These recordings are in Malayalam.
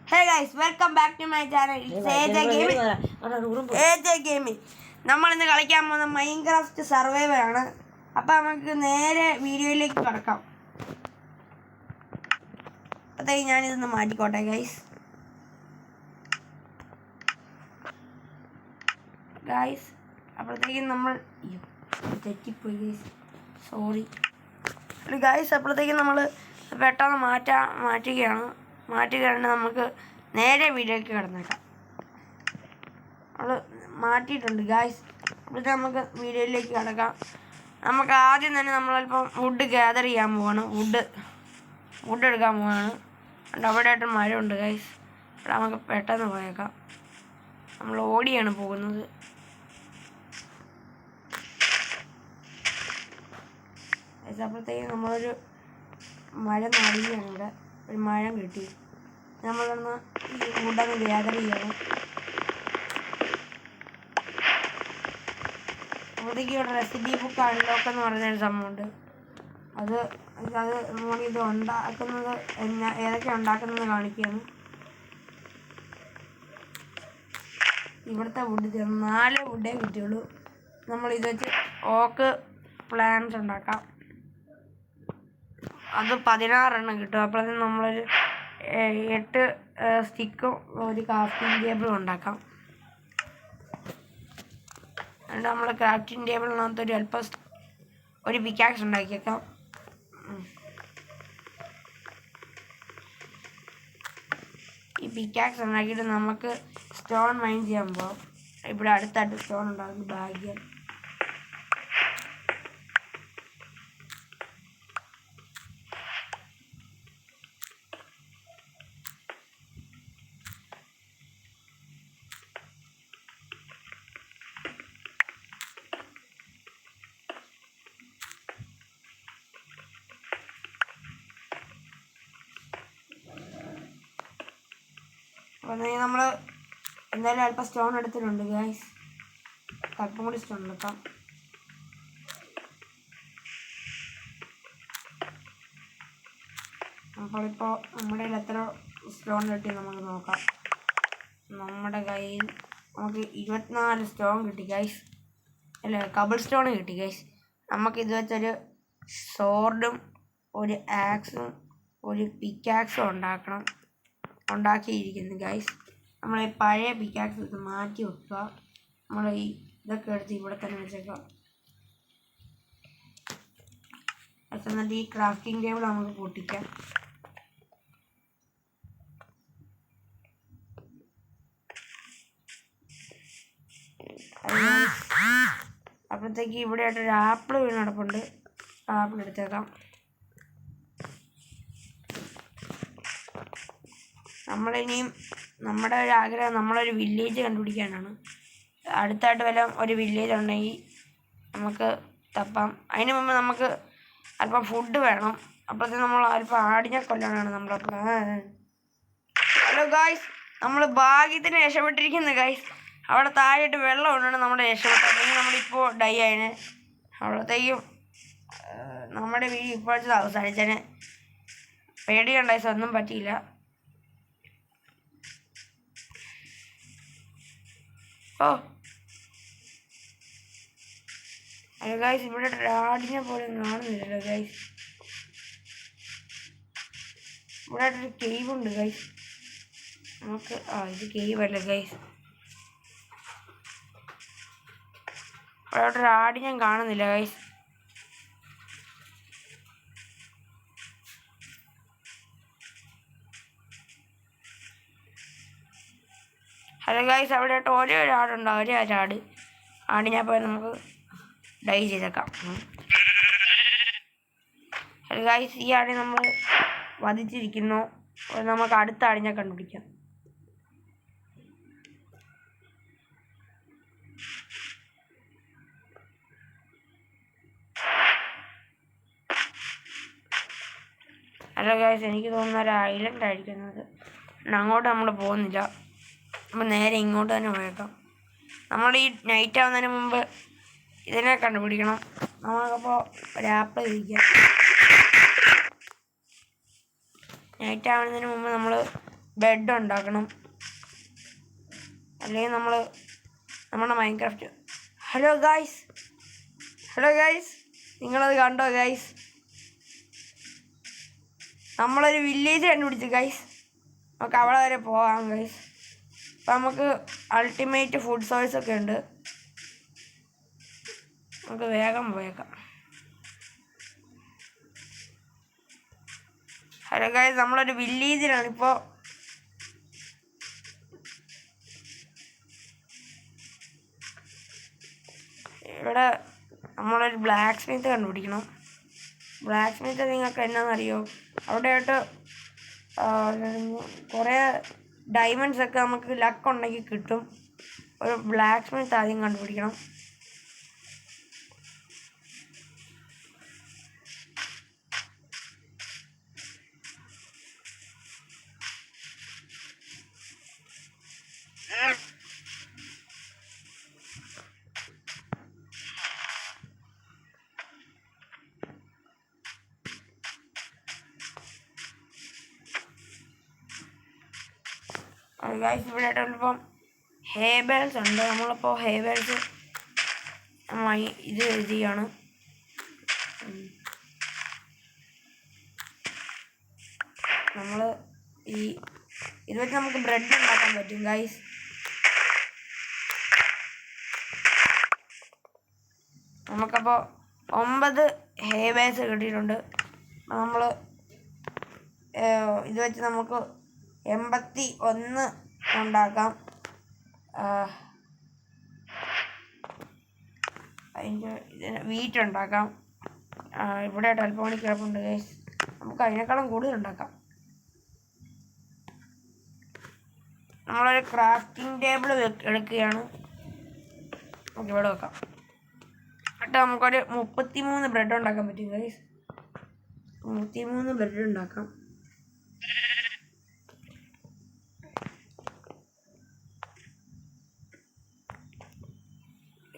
Hey guys, welcome back to my channel. It's AJ Gaming. AJ Gaming. നമ്മൾ ഇന്ന് കളിക്കാൻ പോകുന്ന മൈൻക്രാഫ്റ്റ് സർവൈവർ ആണ്. അപ്പോൾ നമുക്ക് നേരെ വീഡിയോയിലേക്ക് കടക്കാം. അപ്പോഴത്തേക്ക് ഞാനിതൊന്ന് മാറ്റിക്കോട്ടെ ഗൈസ്. അപ്പോഴത്തേക്കും നമ്മൾ തെറ്റിപ്പോയി ഗൈസ്, സോറി ഗൈസ്. അപ്പോഴത്തേക്കും നമ്മൾ പെട്ടെന്ന് മാറ്റുകയാണ്. നമുക്ക് നേരെ വീഡിയോയ്ക്ക് കിടന്നേക്കാം. നമ്മൾ മാറ്റിയിട്ടുണ്ട് ഗൈസ്. അപ്പോഴത്തെ നമുക്ക് വീഡിയോയിലേക്ക് കിടക്കാം. നമുക്ക് ആദ്യം തന്നെ നമ്മളല്പം വുഡ് ഗ്യാദർ ചെയ്യാൻ പോവാണ്. വുഡ് എടുക്കാൻ പോവാണ്. അവിടെ ആയിട്ട് മരമുണ്ട് ഗൈസ്. അവിടെ നമുക്ക് പെട്ടെന്ന് പോയേക്കാം. നമ്മൾ ഓടിയാണ് പോകുന്നത്. അപ്പോഴത്തേക്കും നമ്മളൊരു മരം നടുകയാണ്. ഇവിടെ ഒരു മരം കിട്ടി. നമ്മളൊന്ന് ഈ വുഡൊന്ന് ഗ്യാദർ ചെയ്യണം. അപ്പോഴത്തേക്ക് ഇവിടെ റെസിപ്പി ബുക്ക് അൺലോക്ക് എന്ന് പറഞ്ഞൊരു സംഭവമുണ്ട്. അത് നമ്മളിത് ഉണ്ടാക്കുന്നത് ഏതൊക്കെ ഉണ്ടാക്കുന്നത് കാണിക്കുകയാണ്. ഇവിടുത്തെ വുഡ് 4 വുഡേ കിട്ടിയുള്ളൂ. നമ്മളിത് വെച്ച് ഓക്ക് പ്ലാന്റ്സ് ഉണ്ടാക്കാം. അത് 16 എണ്ണം കിട്ടും. അപ്പോഴത്തേക്കും നമ്മളൊരു 8 സ്റ്റിക്കും ഒരു ക്രാഫ്റ്റിംഗ് ടേബിളും ഉണ്ടാക്കാം. എന്നിട്ട് നമ്മൾ ക്രാഫ്റ്റിംഗ് ടേബിളിനകത്ത് ഒരു പിക്കാക്സ് ഉണ്ടാക്കിയേക്കാം. ഈ പിക്കാക്സ് ഉണ്ടാക്കിയിട്ട് നമുക്ക് സ്റ്റോൺ മൈൻ ചെയ്യാൻ പോകാം. ഇവിടെ അടുത്തായിട്ട് സ്റ്റോൺ ഉണ്ടാകും. ഭാഗ്യം. അപ്പോൾ നമ്മൾ എന്തായാലും അല്പം സ്റ്റോൺ എടുത്തിട്ടുണ്ട് ഗൈസ്. അല്പം കൂടി സ്റ്റോൺ എടുക്കാം. അപ്പോൾ നമ്മുടെ കയ്യിൽ എത്ര സ്റ്റോൺ കിട്ടി നമുക്ക് നോക്കാം. നമ്മുടെ കയ്യിൽ നമുക്ക് 24 സ്റ്റോൺ കിട്ടി ഗൈസ്. അല്ല, കബിൾ സ്റ്റോൺ കിട്ടി ഗൈസ്. നമുക്കിത് വെച്ചൊരു സോർഡും ഒരു ആക്സും ഒരു പിക്കാക്സും ഉണ്ടാക്കിയിരിക്കുന്നു ഗൈസ്. നമ്മൾ ഈ പഴയ പിക്കാക്സ് എടുത്ത് മാറ്റി വെക്കുക. നമ്മൾ ഇതൊക്കെ എടുത്ത് ഇവിടെ തന്നെ വെച്ചേക്കാം. എന്നിട്ട് ഈ ക്രാഫ്റ്റിംഗ് ടേബിൾ നമുക്ക് പൊട്ടിക്കാം. അപ്പോഴത്തേക്ക് ഇവിടെ ആയിട്ടൊരു ആപ്പിൾ വീണ് കിടപ്പുണ്ട്. ആപ്പിൾ എടുത്തേക്കാം. നമ്മളിനിയും നമ്മുടെ ഒരു ആഗ്രഹം നമ്മളൊരു വില്ലേജ് കണ്ടുപിടിക്കാനാണ്. അടുത്തായിട്ട് വല്ല ഒരു വില്ലേജ് ഉണ്ടെങ്കിൽ നമുക്ക് തപ്പാം. അതിന് മുമ്പ് നമുക്ക് അല്പം ഫുഡ് വേണം. അപ്പോഴത്തേക്ക് നമ്മൾ അല്പം ആടിനെ കൊല്ലാനാണ് നമ്മുടെ പ്ലാൻ. ഹലോ ഗായ്സ്, നമ്മൾ ഭാഗ്യത്തിന് രക്ഷപ്പെട്ടിരിക്കുന്നു ഗായ്സ്. അവിടെ താഴെയിട്ട് വെള്ളം കൊണ്ടാണ് നമ്മുടെ രക്ഷപ്പെട്ടത്. അല്ലെങ്കിൽ നമ്മളിപ്പോൾ ഡൈ ആയതിന്. അവിടത്തേക്കും നമ്മുടെ വീട് ഇപ്പോഴത്തെ അവസാനിച്ചതിന്. പേടിയുണ്ട് ഗായ്സ്, ഒന്നും പറ്റിയില്ല. ഹലോ ഗൈസ്, ഇവിടെ ആടിനെ പോലും കാണുന്നില്ലല്ലോ ഗൈസ്. ഇവിടെ ഒരു കേവ് ഉണ്ട് ഗൈസ്. നമുക്ക് ഇത് കേവ് അല്ല ഗൈസ്. ഇവിടെ ഒരു ആടിനെ കാണുന്നില്ല ഗൈസ്. ഹലോ ഗൈസ്, അവിടെ ആയിട്ട് ഒരേ ആടിനെ പോയി നമുക്ക് ഡൈ ചെയ്തേക്കാം. ഹലോ ഗൈസ്, ഈ ആടിനെ നമ്മൾ വധിച്ചിരിക്കുന്നു. നമുക്ക് അടുത്ത ആടിനെ കണ്ടുപിടിക്കാം. ഹലോ ഗൈസ്, എനിക്ക് തോന്നുന്ന ഒരു ഐലൻഡ് ആയിരിക്കുന്നത്. അങ്ങോട്ട് നമ്മൾ പോകുന്നില്ല. അപ്പോൾ നേരെ ഇങ്ങോട്ട് തന്നെ പോയേക്കാം. നമ്മൾ ഈ നൈറ്റ് ആവുന്നതിന് മുമ്പ് ഇതിനെ കണ്ടുപിടിക്കണം. നമുക്കപ്പോൾ ഒരു ആപ്പിൾ കഴിക്കാം. നൈറ്റ് ആവുന്നതിന് മുമ്പ് നമ്മൾ ബെഡ് ഉണ്ടാക്കണം, അല്ലെങ്കിൽ നമ്മുടെ മൈൻക്രാഫ്റ്റ്. ഹലോ ഗായ്സ്, നിങ്ങളത് കണ്ടോ ഗായ്സ്? നമ്മളൊരു വില്ലേജ് കണ്ടുപിടിച്ചു ഗൈസ്. നമുക്ക് അവിടെ വരെ പോകാം ഗൈസ്. അപ്പം നമുക്ക് അൾട്ടിമേറ്റ് ഫുഡ് സോഴ്സ് ഒക്കെ ഉണ്ട്. നമുക്ക് വേഗം പോയേക്കാം. ഹലോ ഗൈസ്, നമ്മളൊരു വില്ലേജിലാണ് ഇപ്പോൾ. ഇവിടെ നമ്മളൊരു ബ്ലാക്ക് സ്മിത്ത് കണ്ടുപിടിക്കണം. ബ്ലാക്ക് സ്മിത്ത് നിങ്ങൾക്ക് എന്നാണെന്നറിയോ? അവിടെയായിട്ട് കുറേ ഡയമണ്ട്സ് ഒക്കെ നമുക്ക് ലക്ക് ഉണ്ടെങ്കിൽ കിട്ടും. ഒരു ബ്ലാക്ക് സ്മിത്ത് ആദ്യം കണ്ടുപിടിക്കണം. ഗൈസ്, ഇവിടെ ആയിട്ടിപ്പം ഹേബേൾസ് ഉണ്ട്. നമ്മളിപ്പോൾ ഹേബേൾസ് ഇത് ചെയ്യാണ്. നമ്മൾ ഇത് വെച്ച് നമുക്ക് ബ്രെഡ് ഉണ്ടാക്കാൻ പറ്റും ഗൈസ്. നമുക്കപ്പോൾ 9 ഹേബേഴ്സ് കിട്ടിയിട്ടുണ്ട്. നമ്മൾ ഇത് വെച്ച് നമുക്ക് 81 ഉണ്ടാക്കാം. അതിൻ്റെ വീറ്റ് ഉണ്ടാക്കാം. ഇവിടെ ടെലിഫോണിൽ കിടപ്പുണ്ട് ഗൈസ്. നമുക്ക് അതിനേക്കാളും കൂടുതൽ ഉണ്ടാക്കാം. നമ്മളൊരു ക്രാഫ്റ്റിംഗ് ടേബിൾ എടുക്കുകയാണ്. നമുക്ക് ഇവിടെ വെക്കാം. എന്നിട്ട് നമുക്കൊരു 33 ബ്രെഡ് ഉണ്ടാക്കാൻ പറ്റും ഗൈസ്. 33 ബ്രെഡ് ഉണ്ടാക്കാം.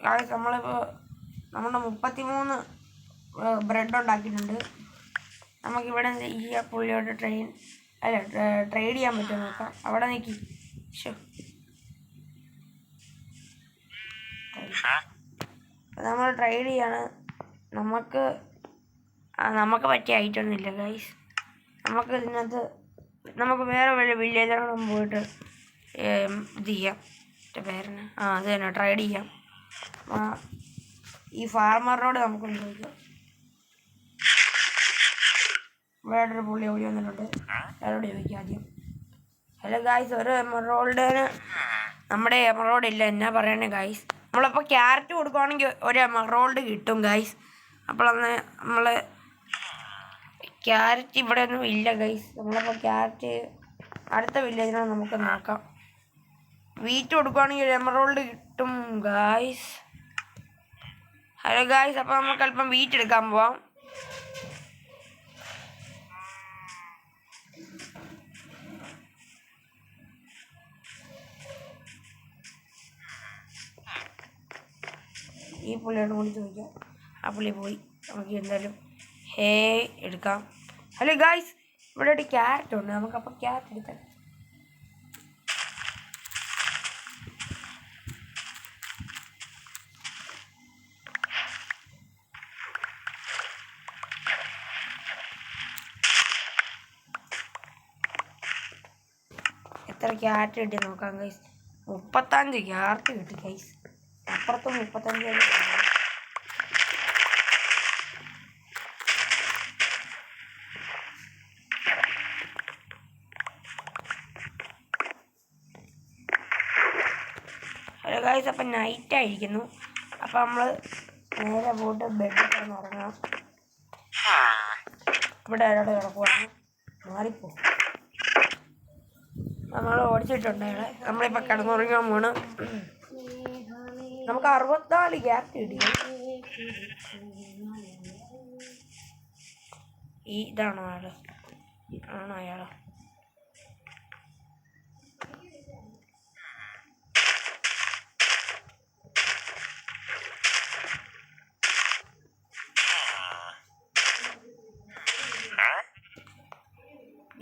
ഗൈസ്, നമ്മളിപ്പോൾ നമ്മുടെ 33 ബ്രെഡ് ഉണ്ടാക്കിയിട്ടുണ്ട്. നമുക്കിവിടെ ഈ പുള്ളിയോട് ട്രേഡ് ചെയ്യാൻ പറ്റുമോ നോക്കാം. അവിടെ നിൽക്കി. നമ്മൾ ട്രേഡ് ചെയ്യാണ്. നമുക്ക് പറ്റിയ ഐറ്റം ഒന്നുമില്ല ഗൈസ്. നമുക്ക് ഇതിനകത്ത് നമുക്ക് വേറെ വല്ല വില്ലേജുകളും പോയിട്ട് ഇത് ചെയ്യാം. പേരന് അത് തന്നെ ട്രേഡ് ചെയ്യാം. ഈ ഫാർമറിനോട് നമുക്കൊന്ന് ചോദിക്കാം. വേറൊരു പുള്ളി ഓടി വന്നിട്ടുണ്ട്. അയാളോട് ചോദിക്കാം ആദ്യം. ഹലോ ഗായ്സ്, ഒരു എമറോൾഡിന് നമ്മുടെ എമറോൾഡ് ഇല്ല, എന്നാ പറയണേ ഗായ്സ്? നമ്മളപ്പോൾ ക്യാരറ്റ് കൊടുക്കുകയാണെങ്കിൽ ഒരു എമറോൾഡ് കിട്ടും ഗായ്സ്. അപ്പോൾ അന്ന് നമ്മൾ ക്യാരറ്റ് ഇവിടെ ഒന്നും ഇല്ല ഗൈസ്. നമ്മളപ്പോൾ ക്യാരറ്റ് അടുത്ത വില്ലേജിനാണ് നമുക്ക് നോക്കാം. വീറ്റ് കൊടുക്കുകയാണെങ്കിൽ ഒരു എമറോൾഡ് കിട്ടും ഗായ്സ്. ഹലോ ഗായ്സ്, അപ്പോൾ നമുക്ക് അല്പം വീറ്റ് എടുക്കാൻ പോവാം. ഈ പുള്ളിയോട് കൂടി ചോദിക്കാം. ആ പുള്ളി പോയി. നമുക്ക് എന്തായാലും ഹേ എടുക്കാം. ഹലോ ഗായ്സ്, ഇവിടെ ഒരു ക്യാരറ്റ് ഉണ്ട്. നമുക്കപ്പോൾ ക്യാരറ്റ് എടുക്കാം. എത്ര ക്യാരറ്റ് കിട്ടി നോക്കാം ഗൈസ്. 35 ക്യാരറ്റ് കിട്ടി ഗൈസ്. അപ്പുറത്തും 35. ഹലോ ഗൈസ്, അപ്പം നൈറ്റായിരിക്കുന്നു. അപ്പം നമ്മൾ നേരെ പോയിട്ട് ബെഡിൽ കിടന്ന് ഉറങ്ങാം. ഇവിടെ ഒരാൾ കിടക്കുവാണ്. മാറിപ്പോ, നമ്മൾ ഓടിച്ചിട്ടുണ്ട് അയാളെ. നമ്മളിപ്പോൾ കിടന്നുറങ്ങാൻ പോണ്. നമുക്ക് 64 ക്യാരറ്റ് കിട്ടി. ഇതാണോ അയാള്? ആണോ അയാള്?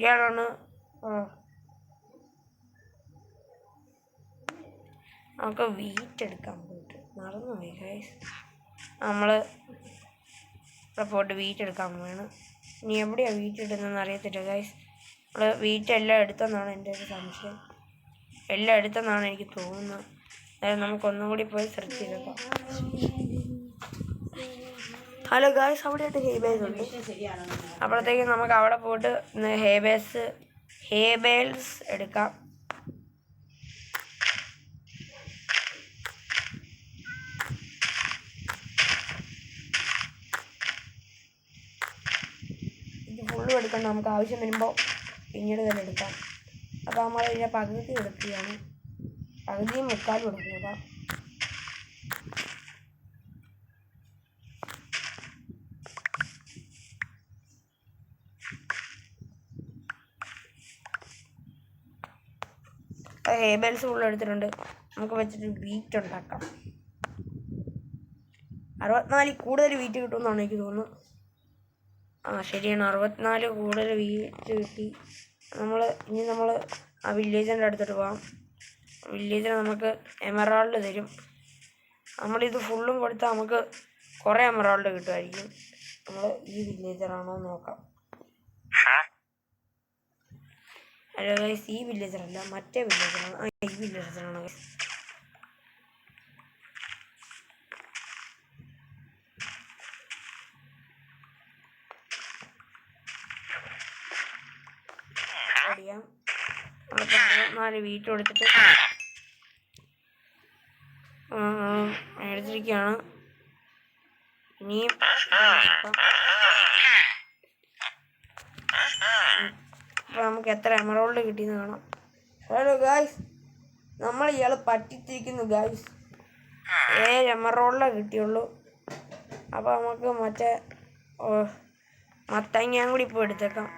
ഇയാളാണ്. നമുക്ക് വീറ്റ് എടുക്കാൻ പോയിട്ട് മറന്നുപോയി ഗൈസ്. നമ്മൾ ഇവിടെ പോയിട്ട് വീറ്റ് എടുക്കാൻ പോവാണ്. ഇനി എവിടെയാണ് വീറ്റ് ഇടുന്നതെന്ന് അറിയത്തില്ല ഗൈസ്. നമ്മൾ വീറ്റ് എല്ലാം എടുത്തെന്നാണ് എൻ്റെ ഒരു സംശയം. എല്ലാം എടുത്തെന്നാണ് എനിക്ക് തോന്നുന്നത്. അതായത് നമുക്കൊന്നും കൂടി പോയി സെർച്ച് ചെയ്തേക്കാം. ഹലോ ഗായ്സ്, അവിടെയായിട്ട് ഹേബേസ് ഉണ്ട്. അപ്പോഴത്തേക്കും നമുക്ക് അവിടെ പോയിട്ട് ഹേബേൽസ് എടുക്കാം. ഇത് ഫുള്ളും എടുക്കണം. നമുക്ക് ആവശ്യം വരുമ്പോൾ പിന്നീട് തന്നെ എടുക്കാം. അപ്പോൾ നമ്മൾ ഇതിൻ്റെ പകുതി എടുക്കുകയാണ്. പകുതിയും മുക്കാലും എടുക്കുക. ഹേബേൽസ് ഫുള്ള് എടുത്തിട്ടുണ്ട്. നമുക്ക് വെച്ചിട്ട് വീറ്റ് ഉണ്ടാക്കാം. 64 കൂടുതൽ വീറ്റ് കിട്ടുമെന്നാണ് എനിക്ക് തോന്നുന്നത്. ശരിയാണ്, 64 കൂടുതൽ വീറ്റ് കിട്ടി. ഇനി നമ്മൾ ആ വില്ലേജിൻ്റെ അടുത്തോട്ട് പോകാം. വില്ലേജിന് നമുക്ക് എമറാൾഡ് തരും. നമ്മളിത് ഫുള്ളും കൊടുത്താൽ നമുക്ക് കുറേ എമറാൾഡ് കിട്ടുമായിരിക്കും. നമ്മൾ ഈ വില്ലേജറാണോ എന്ന് നോക്കാം. അല്ല ഗൈസ്, ഈ വില്ലേജറല്ല, മറ്റേ വില്ലേജറാണ്. ഈ വില്ലേജറാണ് ഗൈസ്. അറിയാം. നമ്മളിപ്പോൾ 64 വീറ്റ് കൊടുത്തിട്ട് എടുത്തിരിക്കുകയാണ്. ഇനിയും അപ്പോൾ നമുക്ക് എത്ര എമറോൾഡ് കിട്ടിയെന്ന് കാണാം. ഹലോ ഗായ്സ്, നമ്മൾ ഇയാൾ പറ്റിച്ചിരിക്കുന്നു ഗായ്സ്. 7 എമറോൾഡേ കിട്ടിയുള്ളൂ. അപ്പോൾ നമുക്ക് മറ്റേ മത്തങ്ങയും കൂടി ഇപ്പോൾ എടുത്തേക്കാം.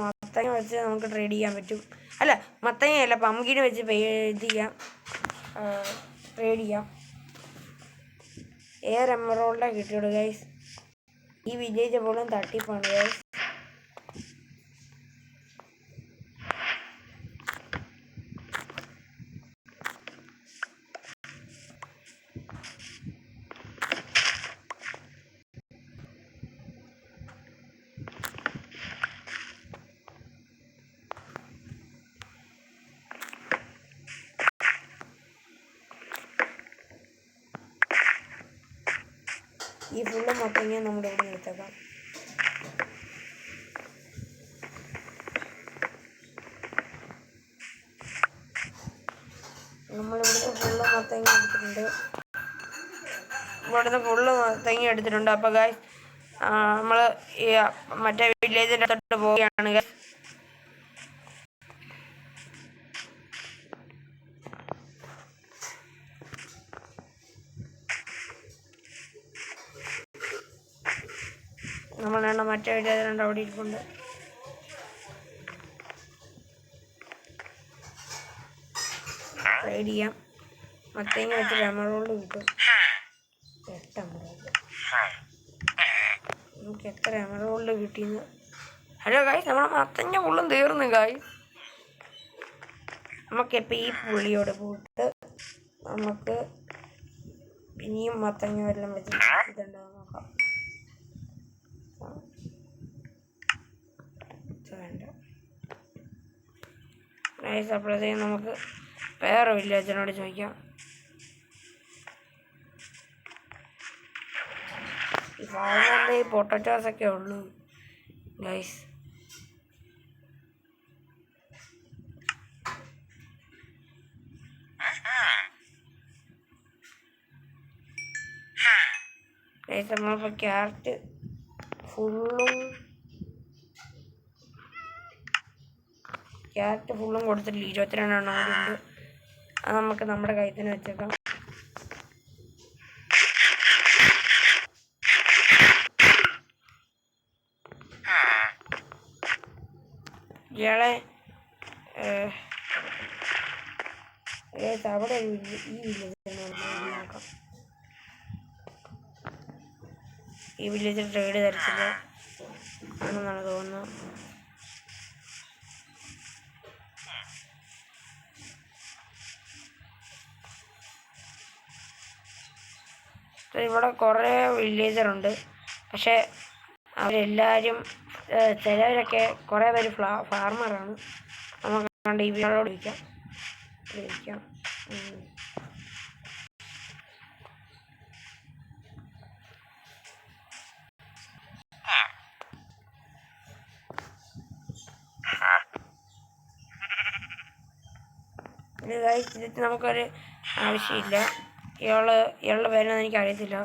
മത്തങ്ങ വെച്ച് നമുക്ക് ട്രേഡ് ചെയ്യാൻ പറ്റും. അല്ല, മത്തങ്ങയല്ല, പംകിന് വെച്ച് ട്രേഡ് ചെയ്യാം. 7 എമറോൾഡേ കിട്ടിയുള്ളൂ ഗൈസ്. ഈ വില്ലേജ് പോലും തട്ടിപ്പാണ് ഗൈസ്. ഈ ഫുള്ള് മത്തങ്ങ നമ്മുടെ ഇവിടെ നിർത്തേക്കാം. നമ്മളിവിടുത്തെ ഫുള്ള് മത്തങ്ങ എടുത്തിട്ടുണ്ട്. അപ്പോൾ ഗായ്സ്, നമ്മൾ ഈ മറ്റേ വില്ലേജിൻ്റെ അടുത്തോട്ട് പോവുകയാണ് ഗായ്സ്. നമ്മൾ മറ്റേ വില്ലേജ് അവിടെ ഇരിപ്പുണ്ട്. ട്രേഡ് ചെയ്യാം. മത്തങ്ങ വെച്ചിട്ട് എമറോൾഡ് കിട്ടും. 8 എമറോൾഡ്. നമുക്ക് എത്ര എമറോൾഡ് കിട്ടിയെന്ന്. ഹലോ ഗായ്സ്, നമ്മളെ മത്തങ്ങ ഫുള്ളും തീർന്നു ഗായ്സ്. നമുക്കിപ്പോൾ ഈ പുള്ളിയോട് പോയിട്ട് നമുക്ക് ഇനിയും മത്തങ്ങ വെള്ളം വെച്ച് ഇതുണ്ടാവും നോക്കാം. വേണ്ട ഗായ്സ്, അപ്പോഴത്തേക്കും നമുക്ക് വേറെ വില്ലേജിനോട് ചോദിക്കാം. ഈ ഫാമിൻ്റെ ഈ പൊട്ടറ്റോസൊക്കെ ഉള്ളൂ ഗൈസ്. ഗൈസ്, നമ്മളിപ്പോൾ ക്യാരറ്റ് ഫുള്ളും കൊടുത്തിട്ടില്ല. 22 എണ്ണം കൂടി ഉണ്ട്. അത് നമുക്ക് നമ്മുടെ കയ്യിൽ തന്നെ വെച്ചേക്കാം. ഇയാളെ അവിടെ ഈ വില്ലേജ് നോക്കാം. ഈ വില്ലേജിൽ ട്രേഡ് തരത്തില്ല ആണെന്നാണ് തോന്നുന്നത്. ഇവിടെ കുറേ വില്ലേജറുണ്ട്. പക്ഷേ അവരെല്ലാവരും ചിലവരൊക്കെ കുറേ പേര് ഫാർമറാണ്. നമുക്ക് കണ്ട് ഇവരോട് വിളിക്കാം. ഇത് നമുക്കൊരു ആവശ്യമില്ല. ഇയാളുടെ പേരെന്ന് എനിക്ക് അറിയത്തില്ല.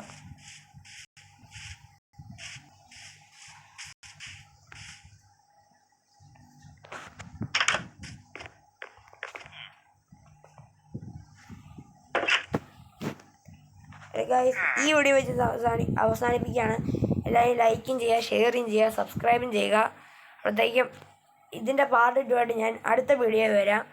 ഈ വീഡിയോ വെച്ച് അവസാനിപ്പിക്കുകയാണ്. എല്ലാവരും ലൈക്കും ചെയ്യുക, ഷെയറും ചെയ്യുക, സബ്സ്ക്രൈബും ചെയ്യുക. അപ്പോഴത്തേക്കും ഇതിൻ്റെ പാർട്ട് 2 ആയിട്ട് ഞാൻ അടുത്ത വീഡിയോ വരാം.